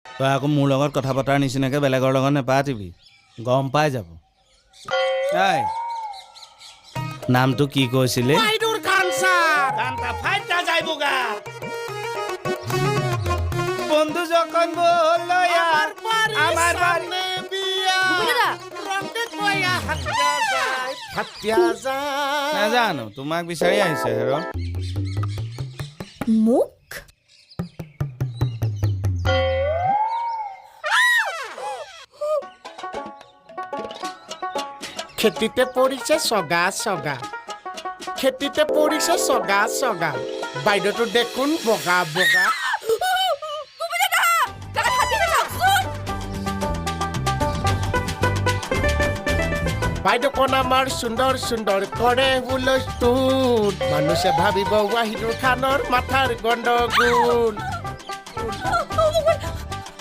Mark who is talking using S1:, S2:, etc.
S1: তই আকৌ মোৰ লগত কথা পতাৰ নিচিনাকৈ বেলেগৰ লগত নেপাতিবি গম পাই যাব এই নামটো কি কৈছিলি
S2: বাইদুর খান স্যার
S1: গানটা ফাইটটা যাইবগা বন্ধু যখন বলল यार আমার বাড়ি
S2: বিয়া রঙে কয়া হাতিয়া যায় হাতিয়া যায়
S1: নাজানো তোমাক বিচাৰি আহিছে হেৰ
S3: মোক
S2: খেতিতে পড়িছে সগা সগা খেতিতে পড়িছে সগা সগা বাইদেউটো দেখোন বগা বগা বাইদেউখন আমাৰ সুন্দৰ সুন্দৰ কৰে হুলস্থুল মানুহে ভাবিব ৱাহিদুৰ খানৰ মাথাৰ গণ্ডগোল